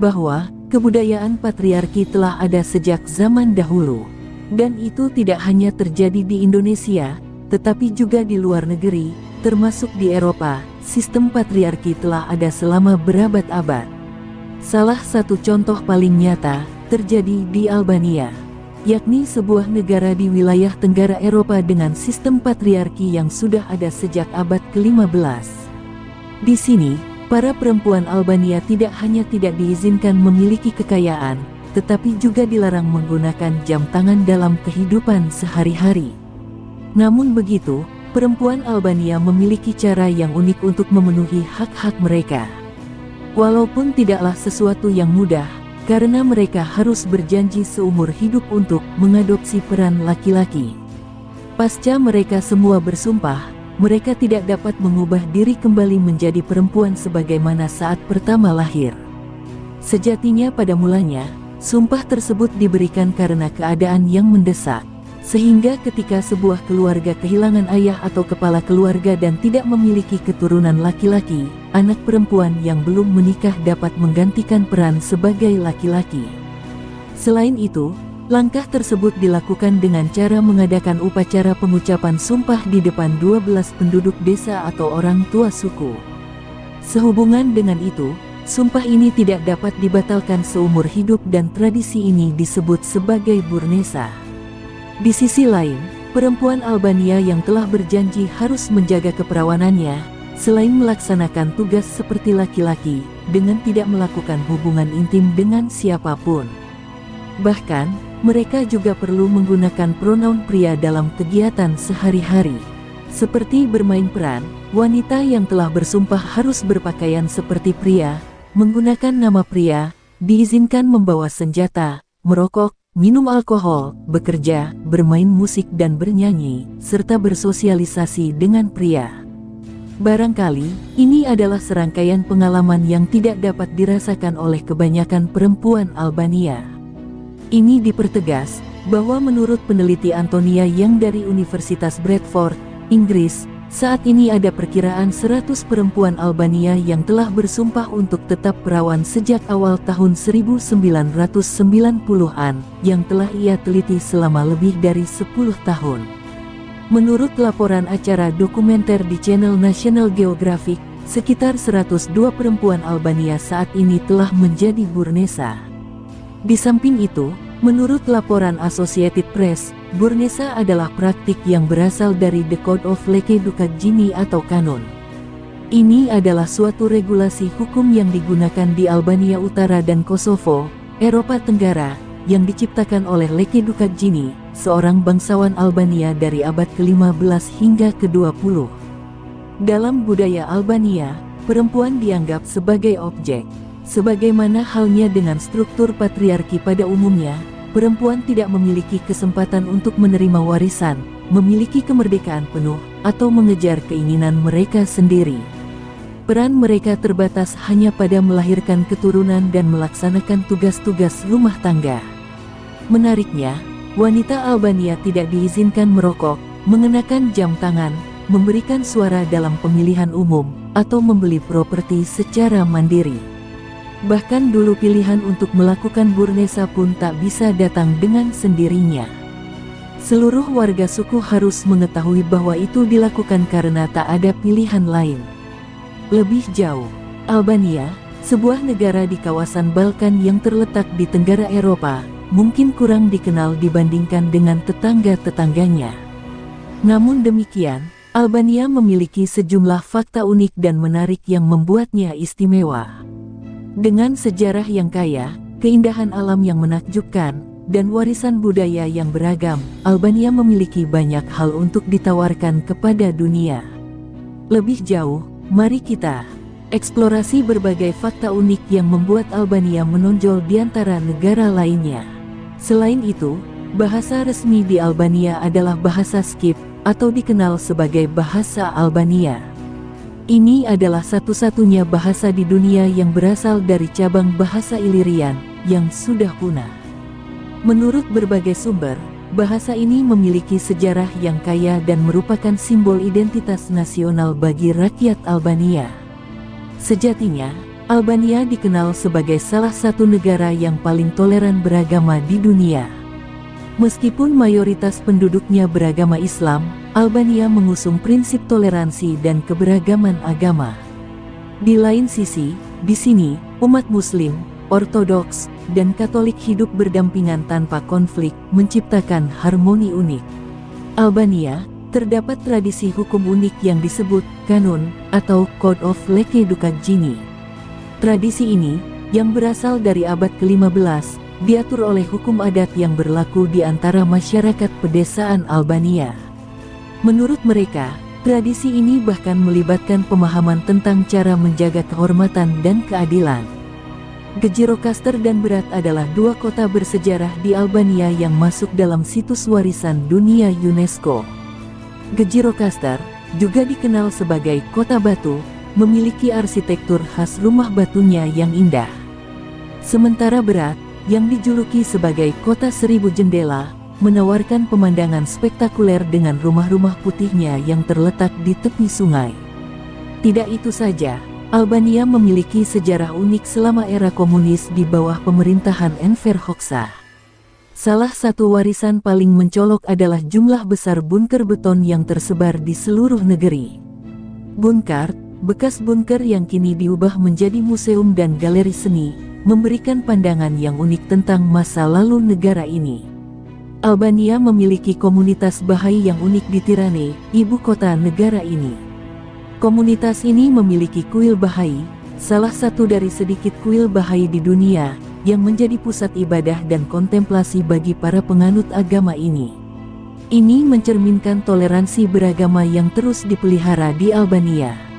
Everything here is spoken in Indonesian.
bahwa kebudayaan patriarki telah ada sejak zaman dahulu. Dan itu tidak hanya terjadi di Indonesia, tetapi juga di luar negeri, termasuk di Eropa. Sistem patriarki telah ada selama berabad-abad. Salah satu contoh paling nyata terjadi di Albania, yakni sebuah negara di wilayah Tenggara Eropa dengan sistem patriarki yang sudah ada sejak abad ke-15. Di sini, para perempuan Albania tidak hanya tidak diizinkan memiliki kekayaan, tetapi juga dilarang menggunakan jam tangan dalam kehidupan sehari-hari. Namun begitu, perempuan Albania memiliki cara yang unik untuk memenuhi hak-hak mereka. Walaupun tidaklah sesuatu yang mudah, karena mereka harus berjanji seumur hidup untuk mengadopsi peran laki-laki. Pasca mereka semua bersumpah, mereka tidak dapat mengubah diri kembali menjadi perempuan sebagaimana saat pertama lahir. Sejatinya pada mulanya, sumpah tersebut diberikan karena keadaan yang mendesak. Sehingga ketika sebuah keluarga kehilangan ayah atau kepala keluarga dan tidak memiliki keturunan laki-laki, anak perempuan yang belum menikah dapat menggantikan peran sebagai laki-laki. Selain itu, langkah tersebut dilakukan dengan cara mengadakan upacara pengucapan sumpah di depan 12 penduduk desa atau orang tua suku. Sehubungan dengan itu, sumpah ini tidak dapat dibatalkan seumur hidup dan tradisi ini disebut sebagai burnesa. Di sisi lain, perempuan Albania yang telah berjanji harus menjaga keperawanannya, selain melaksanakan tugas seperti laki-laki, dengan tidak melakukan hubungan intim dengan siapapun. Bahkan, mereka juga perlu menggunakan pronoun pria dalam kegiatan sehari-hari. Seperti bermain peran, wanita yang telah bersumpah harus berpakaian seperti pria, menggunakan nama pria, diizinkan membawa senjata, merokok, minum alkohol, bekerja, bermain musik dan bernyanyi, serta bersosialisasi dengan pria. Barangkali, ini adalah serangkaian pengalaman yang tidak dapat dirasakan oleh kebanyakan perempuan Albania. Ini dipertegas, bahwa menurut peneliti Antonia yang dari Universitas Bradford, Inggris, saat ini ada perkiraan 100 perempuan Albania yang telah bersumpah untuk tetap perawan sejak awal tahun 1990-an, yang telah ia teliti selama lebih dari 10 tahun. Menurut laporan acara dokumenter di channel National Geographic, sekitar 102 perempuan Albania saat ini telah menjadi burnesa. Di samping itu, menurut laporan Associated Press, burnesa adalah praktik yang berasal dari The Code of Leke Dukagjini atau Kanon. Ini adalah suatu regulasi hukum yang digunakan di Albania Utara dan Kosovo, Eropa Tenggara, yang diciptakan oleh Leke Dukagjini, seorang bangsawan Albania dari abad ke-15 hingga ke-20. Dalam budaya Albania, perempuan dianggap sebagai objek. Sebagaimana halnya dengan struktur patriarki pada umumnya, perempuan tidak memiliki kesempatan untuk menerima warisan, memiliki kemerdekaan penuh, atau mengejar keinginan mereka sendiri. Peran mereka terbatas hanya pada melahirkan keturunan dan melaksanakan tugas-tugas rumah tangga. Menariknya, wanita Albania tidak diizinkan merokok, mengenakan jam tangan, memberikan suara dalam pemilihan umum, atau membeli properti secara mandiri. Bahkan dulu pilihan untuk melakukan burnesa pun tak bisa datang dengan sendirinya. Seluruh warga suku harus mengetahui bahwa itu dilakukan karena tak ada pilihan lain. Lebih jauh, Albania, sebuah negara di kawasan Balkan yang terletak di Tenggara Eropa, mungkin kurang dikenal dibandingkan dengan tetangga-tetangganya. Namun demikian, Albania memiliki sejumlah fakta unik dan menarik yang membuatnya istimewa. Dengan sejarah yang kaya, keindahan alam yang menakjubkan, dan warisan budaya yang beragam, Albania memiliki banyak hal untuk ditawarkan kepada dunia. Lebih jauh, mari kita eksplorasi berbagai fakta unik yang membuat Albania menonjol di antara negara lainnya. Selain itu, bahasa resmi di Albania adalah bahasa Skip, atau dikenal sebagai bahasa Albania. Ini adalah satu-satunya bahasa di dunia yang berasal dari cabang bahasa Ilirian, yang sudah punah. Menurut berbagai sumber, bahasa ini memiliki sejarah yang kaya dan merupakan simbol identitas nasional bagi rakyat Albania. Sejatinya, Albania dikenal sebagai salah satu negara yang paling toleran beragama di dunia. Meskipun mayoritas penduduknya beragama Islam, Albania mengusung prinsip toleransi dan keberagaman agama. Di lain sisi, di sini, umat Muslim, Ortodoks, dan Katolik hidup berdampingan tanpa konflik, menciptakan harmoni unik. Albania, terdapat tradisi hukum unik yang disebut kanun atau Code of Leke Dukagjini. Tradisi ini, yang berasal dari abad ke-15, diatur oleh hukum adat yang berlaku di antara masyarakat pedesaan Albania. Menurut mereka, tradisi ini bahkan melibatkan pemahaman tentang cara menjaga kehormatan dan keadilan. Gjirokastar dan Berat adalah dua kota bersejarah di Albania yang masuk dalam situs warisan dunia UNESCO. Gjirokastar, juga dikenal sebagai kota batu, memiliki arsitektur khas rumah batunya yang indah. Sementara Berat, yang dijuluki sebagai kota seribu jendela, menawarkan pemandangan spektakuler dengan rumah-rumah putihnya yang terletak di tepi sungai. Tidak itu saja, Albania memiliki sejarah unik selama era komunis di bawah pemerintahan Enver Hoxha. Salah satu warisan paling mencolok adalah jumlah besar bunker beton yang tersebar di seluruh negeri. Bunkar, bekas bunker yang kini diubah menjadi museum dan galeri seni, memberikan pandangan yang unik tentang masa lalu negara ini. Albania memiliki komunitas Bahai yang unik di Tirane, ibu kota negara ini. Komunitas ini memiliki kuil Bahai, salah satu dari sedikit kuil Bahai di dunia, yang menjadi pusat ibadah dan kontemplasi bagi para penganut agama ini. Ini mencerminkan toleransi beragama yang terus dipelihara di Albania.